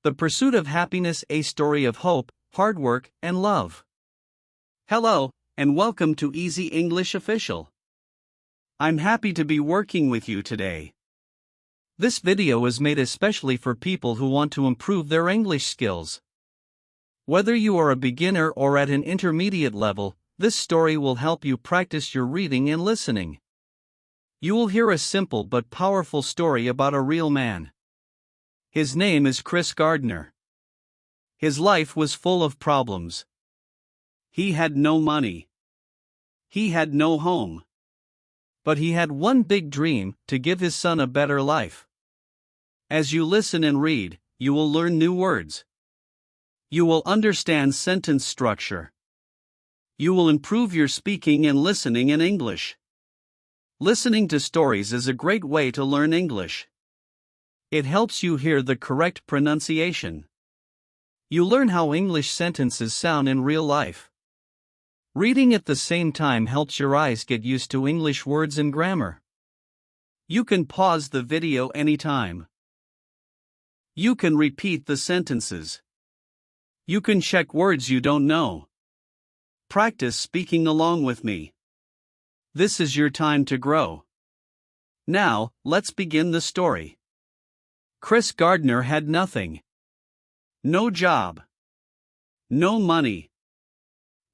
The Pursuit of Happiness, a story of hope, hard work, and love. Hello, and welcome to Easy English Official. I'm happy to be working with you today. This video is made especially for people who want to improve their English skills. Whether you are a beginner or at an intermediate level, this story will help you practice your reading and listening. You will hear a simple but powerful story about a real man. His name is Chris Gardner. His life was full of problems. He had no money. He had no home. But he had one big dream: to give his son a better life. As you listen and read, you will learn new words. You will understand sentence structure. You will improve your speaking and listening in English. Listening to stories is a great way to learn English. It helps you hear the correct pronunciation. You learn how English sentences sound in real life. Reading at the same time helps your eyes get used to English words and grammar. You can pause the video anytime. You can repeat the sentences. You can check words you don't know. Practice speaking along with me. This is your time to grow. Now, let's begin the story. Chris Gardner had nothing. No job. No money.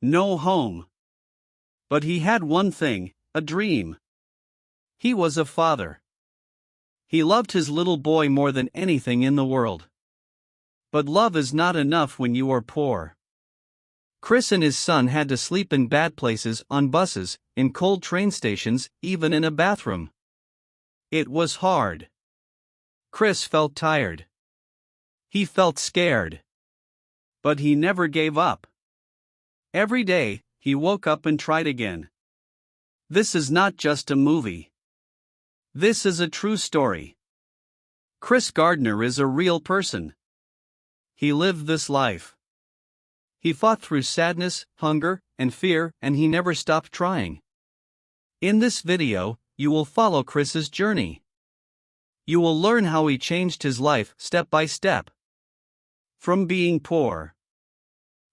No home. But he had one thing: a dream. He was a father. He loved his little boy more than anything in the world. But love is not enough when you are poor. Chris and his son had to sleep in bad places, on buses, in cold train stations, even in a bathroom. It was hard. Chris felt tired. He felt scared. But he never gave up. Every day, he woke up and tried again. This is not just a movie. This is a true story. Chris Gardner is a real person. He lived this life. He fought through sadness, hunger, and fear, and he never stopped trying. In this video, you will follow Chris's journey. You will learn how he changed his life step by step. From being poor,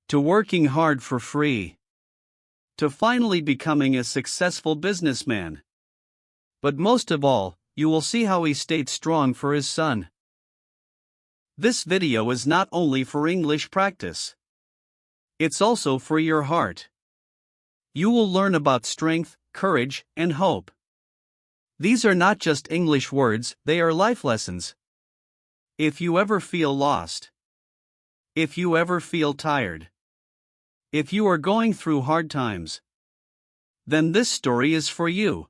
to working hard for free, to finally becoming a successful businessman. But most of all, you will see how he stayed strong for his son. This video is not only for English practice. It's also for your heart. You will learn about strength, courage, and hope. These are not just English words, they are life lessons. If you ever feel lost, if you ever feel tired, if you are going through hard times, then this story is for you.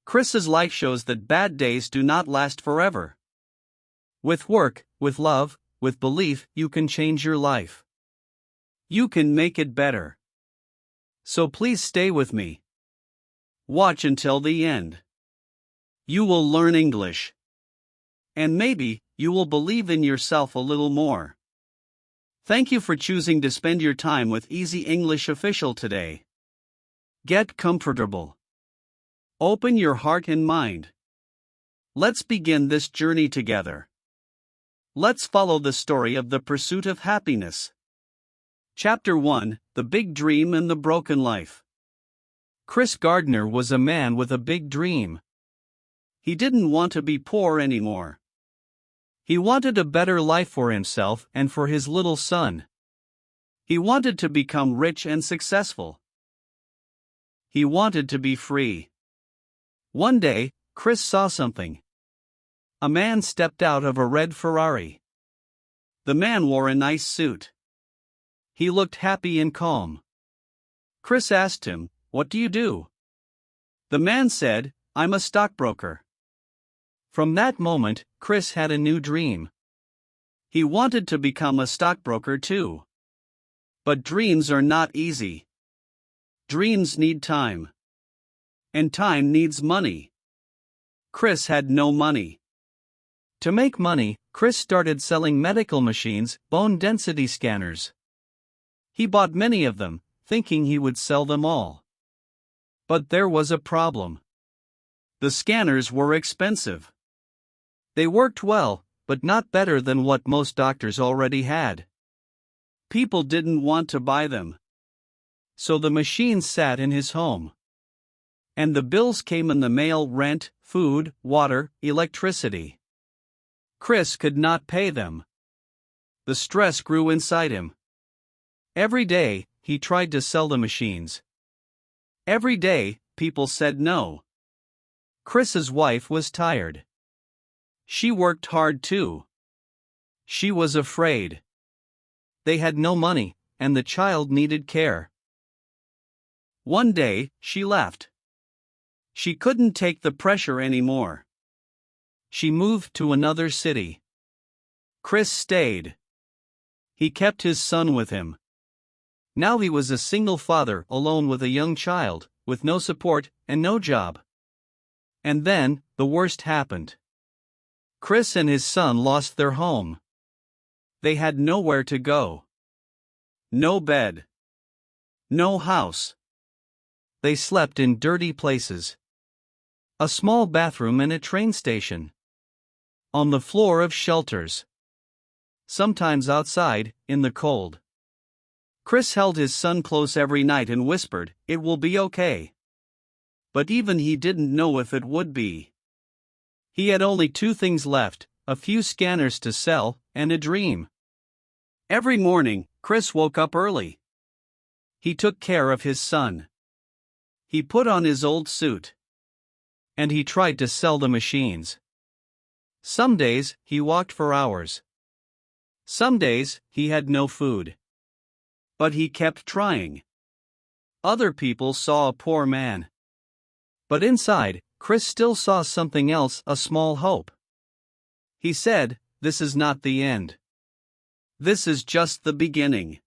Chris's life shows that bad days do not last forever. With work, with love, with belief, you can change your life. You can make it better. So please stay with me. Watch until the end. You will learn English. And maybe, you will believe in yourself a little more. Thank you for choosing to spend your time with Easy English Official today. Get comfortable. Open your heart and mind. Let's begin this journey together. Let's follow the story of the pursuit of happiness. Chapter 1: The Big Dream and the Broken Life. Chris Gardner was a man with a big dream. He didn't want to be poor anymore. He wanted a better life for himself and for his little son. He wanted to become rich and successful. He wanted to be free. One day, Chris saw something. A man stepped out of a red Ferrari. The man wore a nice suit. He looked happy and calm. Chris asked him, "What do you do?" The man said, "I'm a stockbroker." From that moment, Chris had a new dream. He wanted to become a stockbroker too. But dreams are not easy. Dreams need time. And time needs money. Chris had no money. To make money, Chris started selling medical machines, bone density scanners. He bought many of them, thinking he would sell them all. But there was a problem. The scanners were expensive. They worked well, but not better than what most doctors already had. People didn't want to buy them. So the machines sat in his home. And the bills came in the mail: rent, food, water, electricity. Chris could not pay them. The stress grew inside him. Every day, he tried to sell the machines. Every day, people said no. Chris's wife was tired. She worked hard too. She was afraid. They had no money, and the child needed care. One day, she left. She couldn't take the pressure anymore. She moved to another city. Chris stayed. He kept his son with him. Now he was a single father alone with a young child, with no support and no job. And then, the worst happened. Chris and his son lost their home. They had nowhere to go. No bed. No house. They slept in dirty places. A small bathroom in a train station. On the floor of shelters. Sometimes outside, in the cold. Chris held his son close every night and whispered, "It will be okay." But even he didn't know if it would be. He had only two things left: a few scanners to sell, and a dream. Every morning, Chris woke up early. He took care of his son. He put on his old suit. And he tried to sell the machines. Some days, he walked for hours. Some days, he had no food. But he kept trying. Other people saw a poor man. But inside, Chris still saw something else: a small hope. He said, "This is not the end. This is just the beginning."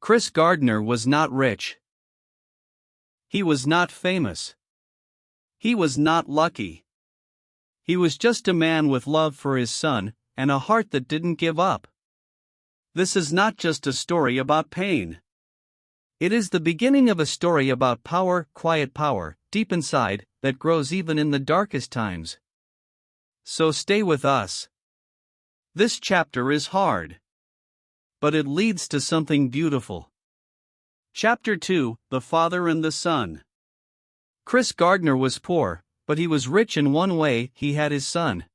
Chris Gardner was not rich. He was not famous. He was not lucky. He was just a man with love for his son, and a heart that didn't give up. This is not just a story about pain. It is the beginning of a story about power, quiet power, deep inside, that grows even in the darkest times. So stay with us. This chapter is hard. But it leads to something beautiful. Chapter 2: The Father and the Son. Chris Gardner was poor, but he was rich in one way: he had his son.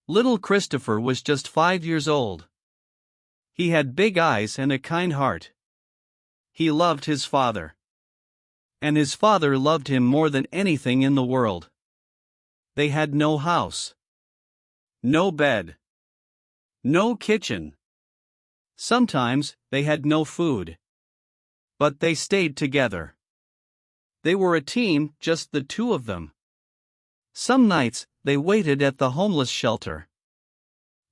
Little Christopher was just 5 years old. He had big eyes and a kind heart. He loved his father. And his father loved him more than anything in the world. They had no house. No bed. No kitchen. Sometimes, they had no food. But they stayed together. They were a team, just the two of them. Some nights, they waited at the homeless shelter.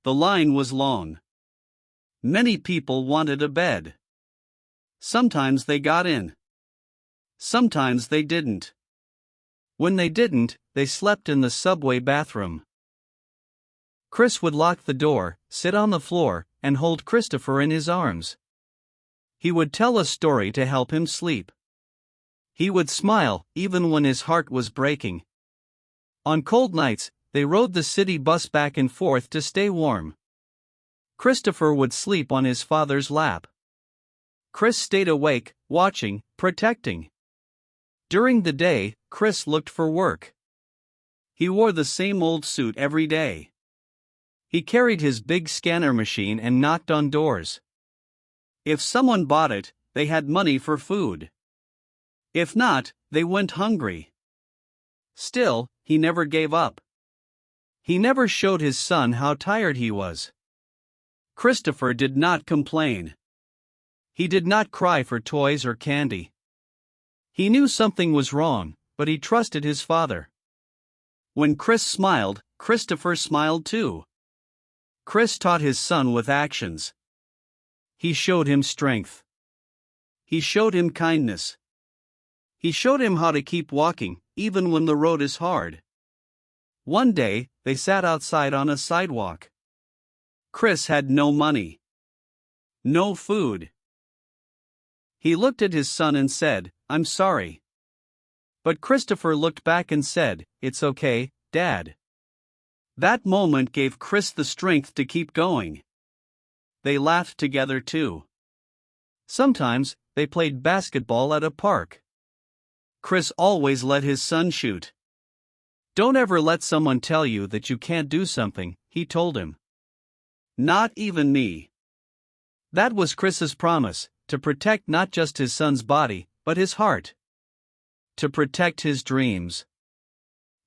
The line was long. Many people wanted a bed. Sometimes they got in. Sometimes they didn't. When they didn't, they slept in the subway bathroom. Chris would lock the door, sit on the floor, and hold Christopher in his arms. He would tell a story to help him sleep. He would smile, even when his heart was breaking. On cold nights, they rode the city bus back and forth to stay warm. Christopher would sleep on his father's lap. Chris stayed awake, watching, protecting. During the day, Chris looked for work. He wore the same old suit every day. He carried his big scanner machine and knocked on doors. If someone bought it, they had money for food. If not, they went hungry. Still, he never gave up. He never showed his son how tired he was. Christopher did not complain. He did not cry for toys or candy. He knew something was wrong, but he trusted his father. When Chris smiled, Christopher smiled too. Chris taught his son with actions. He showed him strength. He showed him kindness. He showed him how to keep walking, even when the road is hard. One day, they sat outside on a sidewalk. Chris had no money. No food. He looked at his son and said, "I'm sorry." But Christopher looked back and said, "It's okay, Dad." That moment gave Chris the strength to keep going. They laughed together too. Sometimes, they played basketball at a park. Chris always let his son shoot. "Don't ever let someone tell you that you can't do something," he told him. "Not even me." That was Chris's promise, to protect not just his son's body, but his heart. To protect his dreams.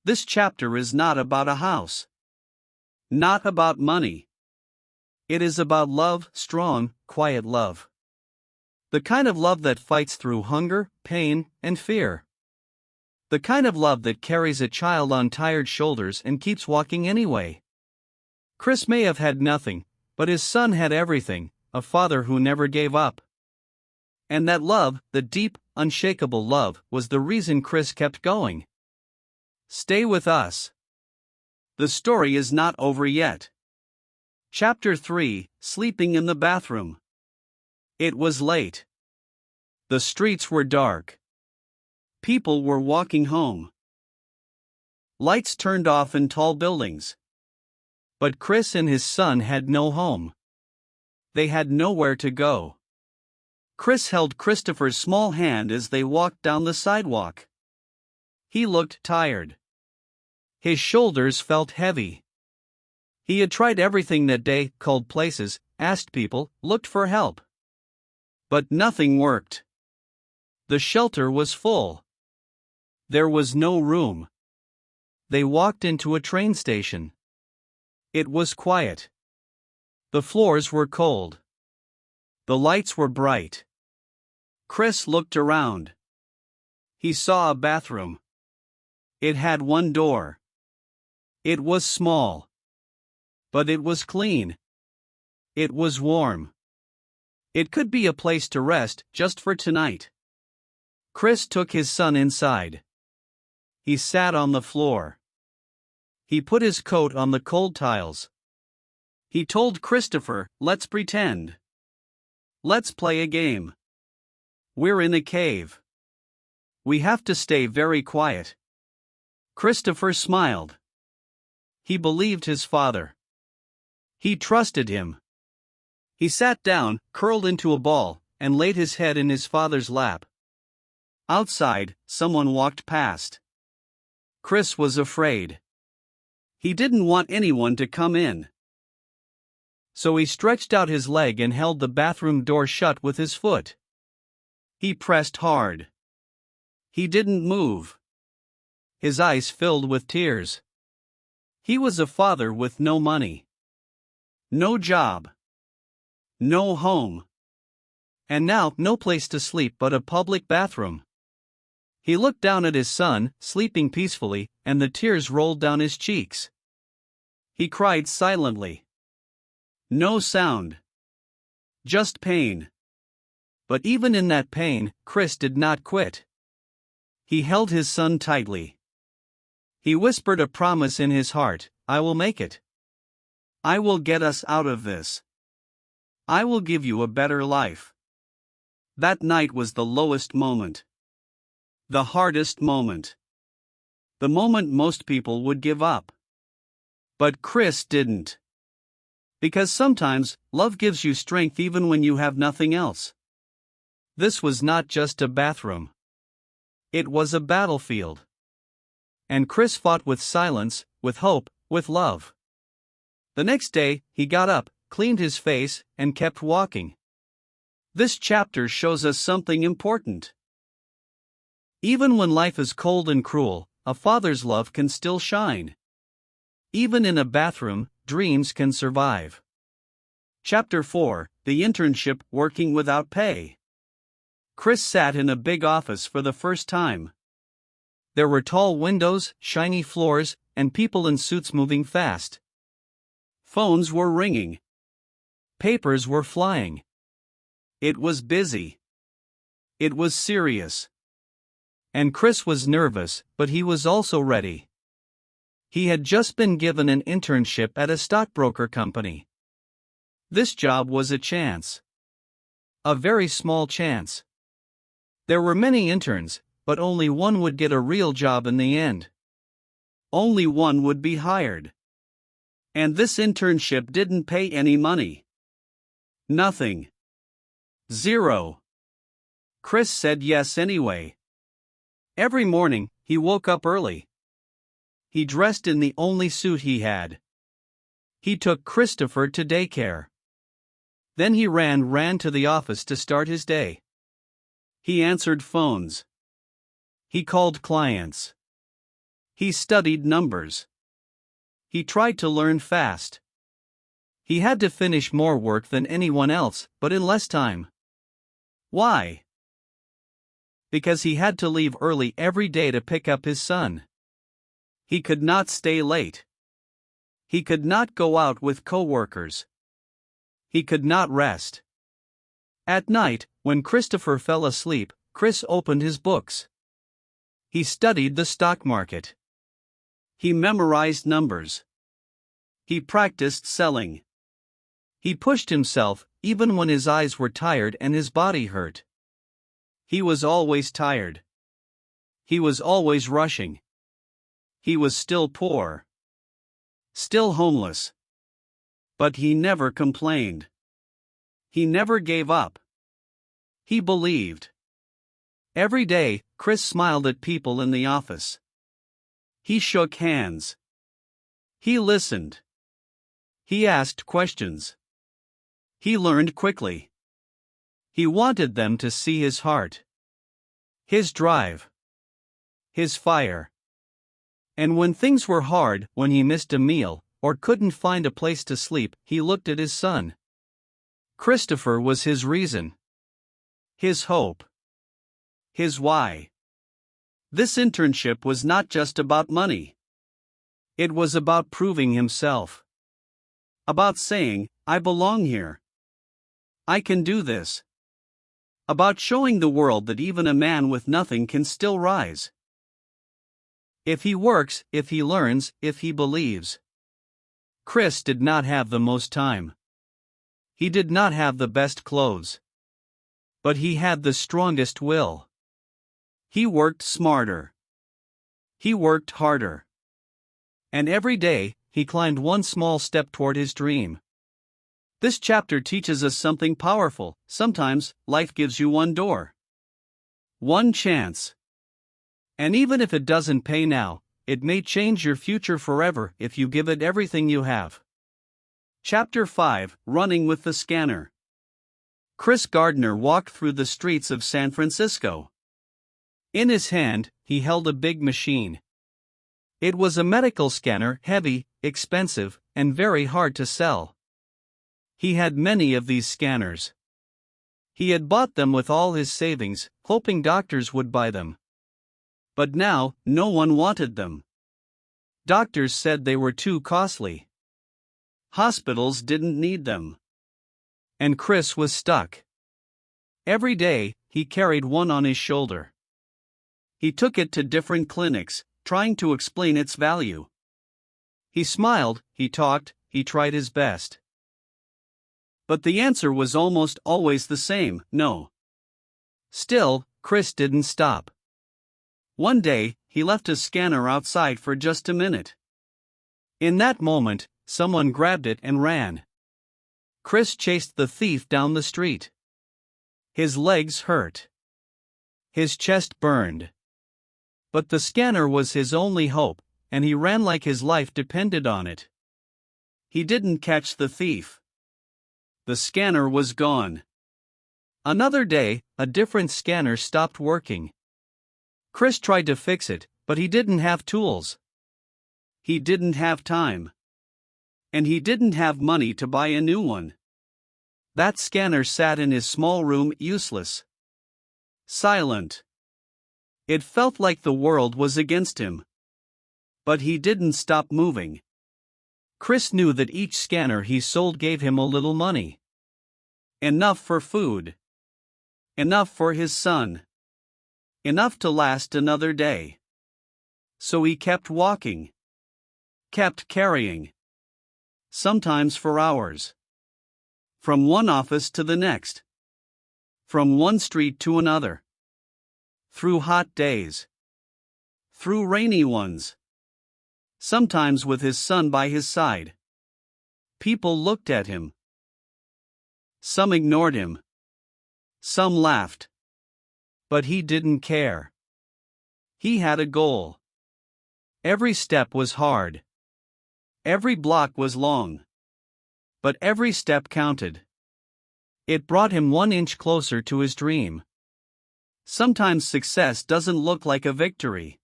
This chapter is not about a house. Not about money. It is about love, strong, quiet love. The kind of love that fights through hunger, pain, and fear. The kind of love that carries a child on tired shoulders and keeps walking anyway. Chris may have had nothing, but his son had everything, a father who never gave up. And that love, the deep, unshakable love, was the reason Chris kept going. Stay with us. The story is not over yet. Chapter 3: Sleeping in the Bathroom. It was late. The streets were dark. People were walking home. Lights turned off in tall buildings. But Chris and his son had no home. They had nowhere to go. Chris held Christopher's small hand as they walked down the sidewalk. He looked tired. His shoulders felt heavy. He had tried everything that day, called places, asked people, looked for help. But nothing worked. The shelter was full. There was no room. They walked into a train station. It was quiet. The floors were cold. The lights were bright. Chris looked around. He saw a bathroom. It had one door. It was small. But it was clean. It was warm. It could be a place to rest, just for tonight. Chris took his son inside. He sat on the floor. He put his coat on the cold tiles. He told Christopher, "Let's pretend. Let's play a game. We're in a cave. We have to stay very quiet." Christopher smiled. He believed his father. He trusted him. He sat down, curled into a ball, and laid his head in his father's lap. Outside, someone walked past. Chris was afraid. He didn't want anyone to come in. So he stretched out his leg and held the bathroom door shut with his foot. He pressed hard. He didn't move. His eyes filled with tears. He was a father with no money. No job. No home. And now, no place to sleep but a public bathroom. He looked down at his son, sleeping peacefully, and the tears rolled down his cheeks. He cried silently. No sound. Just pain. But even in that pain, Chris did not quit. He held his son tightly. He whispered a promise in his heart, "I will make it. I will get us out of this. I will give you a better life." That night was the lowest moment. The hardest moment. The moment most people would give up. But Chris didn't. Because sometimes, love gives you strength even when you have nothing else. This was not just a bathroom. It was a battlefield. And Chris fought with silence, with hope, with love. The next day, he got up, cleaned his face, and kept walking. This chapter shows us something important. Even when life is cold and cruel, a father's love can still shine. Even in a bathroom, dreams can survive. Chapter 4: The Internship, Working Without Pay. Chris sat in a big office for the first time. There were tall windows, shiny floors, and people in suits moving fast. Phones were ringing. Papers were flying. It was busy. It was serious. And Chris was nervous, but he was also ready. He had just been given an internship at a stockbroker company. This job was a chance. A very small chance. There were many interns, but only one would get a real job in the end. Only one would be hired. And this internship didn't pay any money. Nothing. Zero. Chris said yes anyway. Every morning, he woke up early. He dressed in the only suit he had. He took Christopher to daycare. Then he ran to the office to start his day. He answered phones. He called clients. He studied numbers. He tried to learn fast. He had to finish more work than anyone else, but in less time. Why? Because he had to leave early every day to pick up his son. He could not stay late. He could not go out with coworkers. He could not rest. At night, when Christopher fell asleep, Chris opened his books. He studied the stock market. He memorized numbers. He practiced selling. He pushed himself, even when his eyes were tired and his body hurt. He was always tired. He was always rushing. He was still poor. Still homeless. But he never complained. He never gave up. He believed. Every day, Chris smiled at people in the office. He shook hands. He listened. He asked questions. He learned quickly. He wanted them to see his heart. His drive. His fire. And when things were hard, when he missed a meal, or couldn't find a place to sleep, he looked at his son. Christopher was his reason. His hope. His why. This internship was not just about money. It was about proving himself. About saying, I belong here. I can do this. About showing the world that even a man with nothing can still rise. If he works, if he learns, if he believes. Chris did not have the most time. He did not have the best clothes. But he had the strongest will. He worked smarter. He worked harder. And every day, he climbed one small step toward his dream. This chapter teaches us something powerful. Sometimes, life gives you one door. One chance. And even if it doesn't pay now, it may change your future forever if you give it everything you have. Chapter 5: Running with the Scanner. Chris Gardner walked through the streets of San Francisco. In his hand, he held a big machine. It was a medical scanner, heavy, expensive, and very hard to sell. He had many of these scanners. He had bought them with all his savings, hoping doctors would buy them. But now, no one wanted them. Doctors said they were too costly. Hospitals didn't need them. And Chris was stuck. Every day, he carried one on his shoulder. He took it to different clinics, trying to explain its value. He smiled, he talked, he tried his best. But the answer was almost always the same: no. Still, Chris didn't stop. One day, he left his scanner outside for just a minute. In that moment, someone grabbed it and ran. Chris chased the thief down the street. His legs hurt. His chest burned. But the scanner was his only hope, and he ran like his life depended on it. He didn't catch the thief. The scanner was gone. Another day, a different scanner stopped working. Chris tried to fix it, but he didn't have tools. He didn't have time. And he didn't have money to buy a new one. That scanner sat in his small room, useless. Silent. It felt like the world was against him. But he didn't stop moving. Chris knew that each scanner he sold gave him a little money. Enough for food. Enough for his son. Enough to last another day. So he kept walking. Kept carrying. Sometimes for hours. From one office to the next. From one street to another. Through hot days. Through rainy ones. Sometimes with his son by his side. People looked at him. Some ignored him. Some laughed. But he didn't care. He had a goal. Every step was hard. Every block was long. But every step counted. It brought him 1 inch closer to his dream. Sometimes success doesn't look like a victory.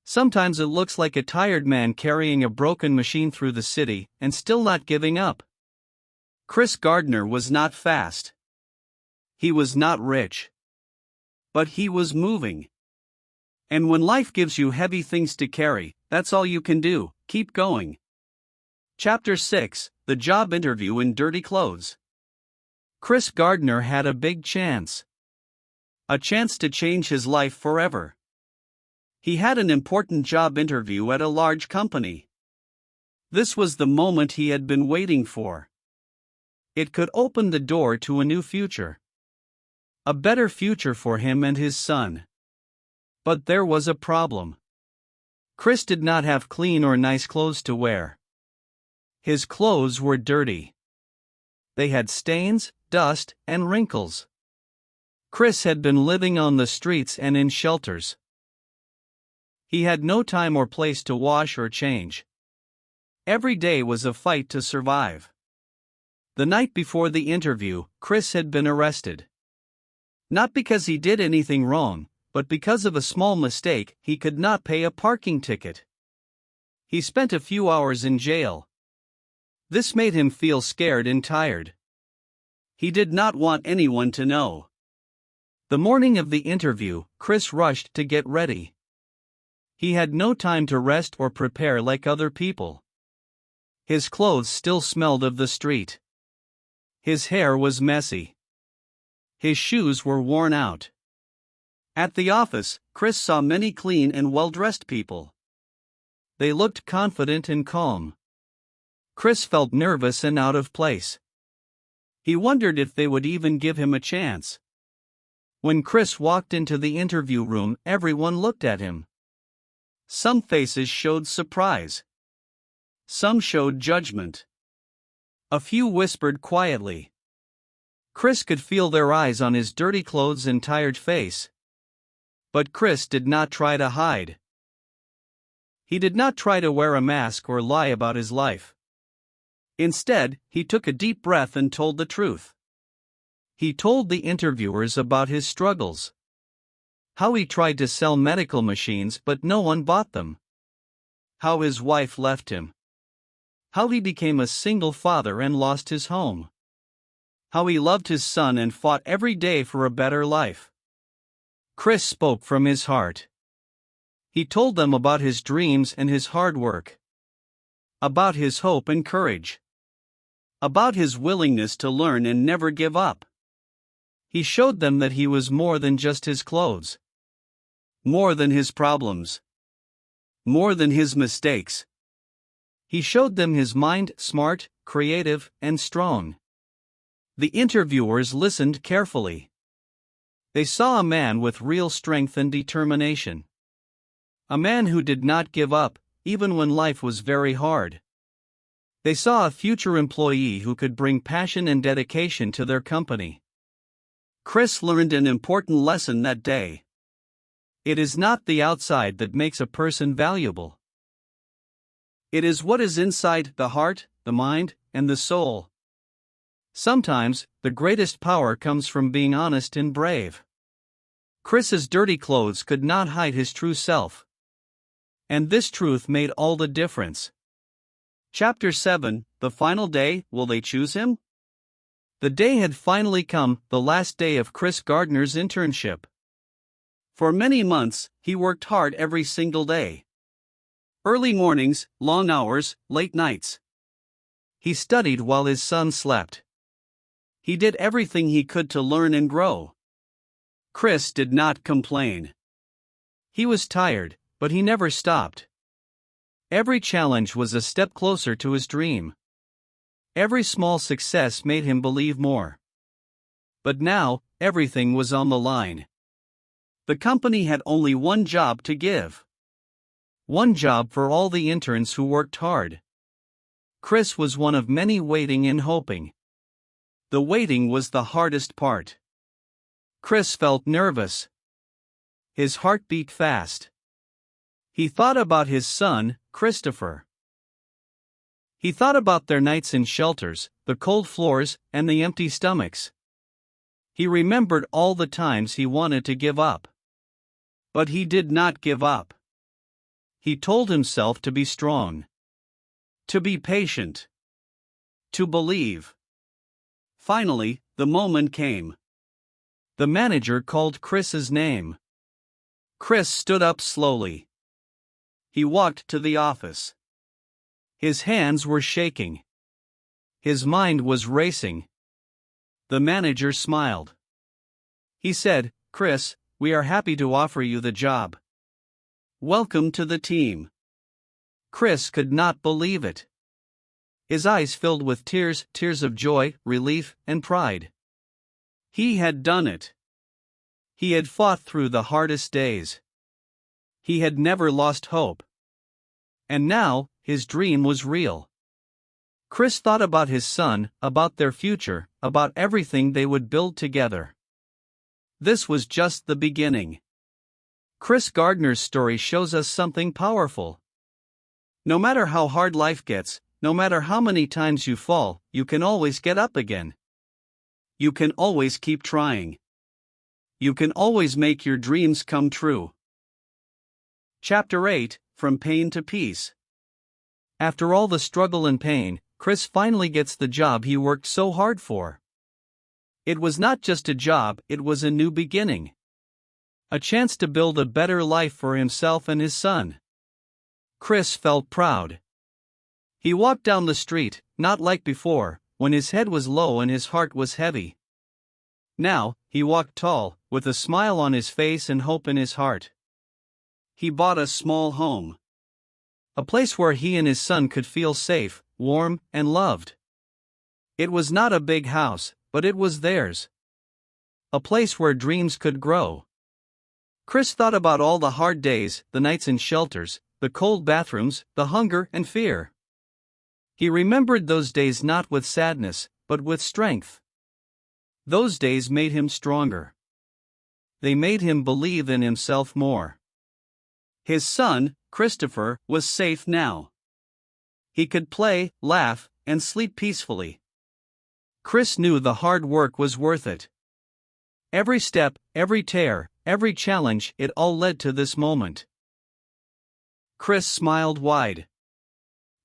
Sometimes it looks like a tired man carrying a broken machine through the city and still not giving up. Chris Gardner was not fast. He was not rich. But he was moving. And when life gives you heavy things to carry, that's all you can do, keep going. Chapter 6, The Job Interview in Dirty Clothes. Chris Gardner had a big chance. A chance to change his life forever. He had an important job interview at a large company. This was the moment he had been waiting for. It could open the door to a new future. A better future for him and his son. But there was a problem. Chris did not have clean or nice clothes to wear. His clothes were dirty. They had stains, dust, and wrinkles. Chris had been living on the streets and in shelters. He had no time or place to wash or change. Every day was a fight to survive. The night before the interview, Chris had been arrested. Not because he did anything wrong, but because of a small mistake. He could not pay a parking ticket. He spent a few hours in jail. This made him feel scared and tired. He did not want anyone to know. The morning of the interview, Chris rushed to get ready. He had no time to rest or prepare like other people. His clothes still smelled of the street. His hair was messy. His shoes were worn out. At the office, Chris saw many clean and well-dressed people. They looked confident and calm. Chris felt nervous and out of place. He wondered if they would even give him a chance. When Chris walked into the interview room, everyone looked at him. Some faces showed surprise. Some showed judgment. A few whispered quietly. Chris could feel their eyes on his dirty clothes and tired face. But Chris did not try to hide. He did not try to wear a mask or lie about his life. Instead, he took a deep breath and told the truth. He told the interviewers about his struggles. How he tried to sell medical machines but no one bought them. How his wife left him. How he became a single father and lost his home. How he loved his son and fought every day for a better life. Chris spoke from his heart. He told them about his dreams and his hard work. About his hope and courage. About his willingness to learn and never give up. He showed them that he was more than just his clothes. More than his problems. More than his mistakes. He showed them his mind, smart, creative, and strong. The interviewers listened carefully. They saw a man with real strength and determination. A man who did not give up, even when life was very hard. They saw a future employee who could bring passion and dedication to their company. Chris learned an important lesson that day. It is not the outside that makes a person valuable. It is what is inside the heart, the mind, and the soul. Sometimes, the greatest power comes from being honest and brave. Chris's dirty clothes could not hide his true self. And this truth made all the difference. Chapter 7, The Final Day, Will They Choose Him? The day had finally come, the last day of Chris Gardner's internship. For many months, he worked hard every single day. Early mornings, long hours, late nights. He studied while his son slept. He did everything he could to learn and grow. Chris did not complain. He was tired, but he never stopped. Every challenge was a step closer to his dream. Every small success made him believe more. But now, everything was on the line. The company had only one job to give. One job for all the interns who worked hard. Chris was one of many waiting and hoping. The waiting was the hardest part. Chris felt nervous. His heart beat fast. He thought about his son, Christopher. He thought about their nights in shelters, the cold floors, and the empty stomachs. He remembered all the times he wanted to give up. But he did not give up. He told himself to be strong, to be patient, to believe. Finally, the moment came. The manager called Chris's name. Chris stood up slowly. He walked to the office. His hands were shaking. His mind was racing. The manager smiled. He said, "Chris, we are happy to offer you the job. Welcome to the team." Chris could not believe it. His eyes filled with tears of joy, relief, and pride. He had done it. He had fought through the hardest days. He had never lost hope. And now, his dream was real. Chris thought about his son, about their future, about everything they would build together. This was just the beginning. Chris Gardner's story shows us something powerful. No matter how hard life gets, no matter how many times you fall, you can always get up again. You can always keep trying. You can always make your dreams come true. Chapter 8, From Pain to Peace. After all the struggle and pain, Chris finally gets the job he worked so hard for. It was not just a job, it was a new beginning. A chance to build a better life for himself and his son. Chris felt proud. He walked down the street, not like before, when his head was low and his heart was heavy. Now, he walked tall, with a smile on his face and hope in his heart. He bought a small home. A place where he and his son could feel safe, warm, and loved. It was not a big house, but it was theirs. A place where dreams could grow. Chris thought about all the hard days, the nights in shelters, the cold bathrooms, the hunger and fear. He remembered those days not with sadness, but with strength. Those days made him stronger. They made him believe in himself more. His son, Christopher, was safe now. He could play, laugh, and sleep peacefully. Chris knew the hard work was worth it. Every step, every tear, every challenge, it all led to this moment. Chris smiled wide.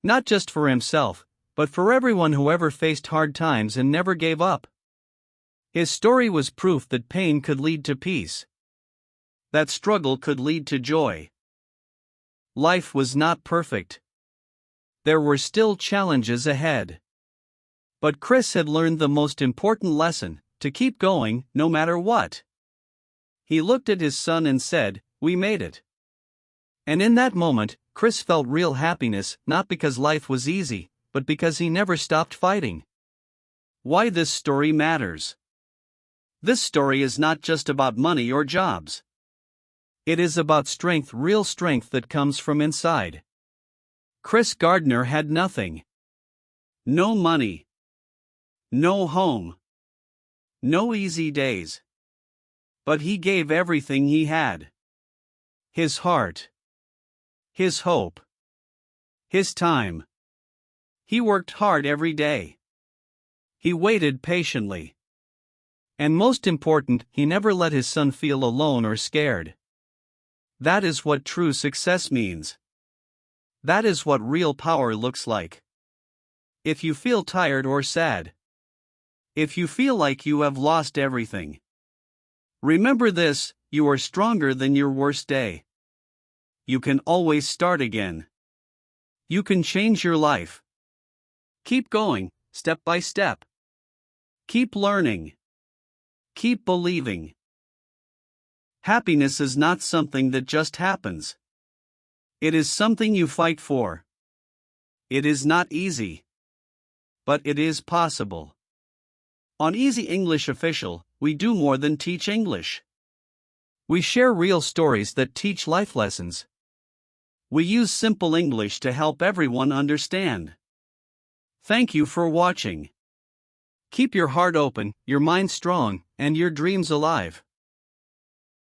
Not just for himself, but for everyone who ever faced hard times and never gave up. His story was proof that pain could lead to peace. That struggle could lead to joy. Life was not perfect. There were still challenges ahead. But Chris had learned the most important lesson, to keep going, no matter what. He looked at his son and said, "We made it." And in that moment, Chris felt real happiness, not because life was easy, but because he never stopped fighting. Why this story matters. This story is not just about money or jobs. It is about strength, real strength that comes from inside. Chris Gardner had nothing. No money. No home. No easy days. But he gave everything he had. His heart. His hope. His time. He worked hard every day. He waited patiently. And most important, he never let his son feel alone or scared. That is what true success means. That is what real power looks like. If you feel tired or sad, if you feel like you have lost everything, remember this: you are stronger than your worst day. You can always start again. You can change your life. Keep going, step by step. Keep learning. Keep believing. Happiness is not something that just happens. It is something you fight for. It is not easy. But it is possible. On Easy English Official, we do more than teach English. We share real stories that teach life lessons. We use simple English to help everyone understand. Thank you for watching. Keep your heart open, your mind strong, and your dreams alive.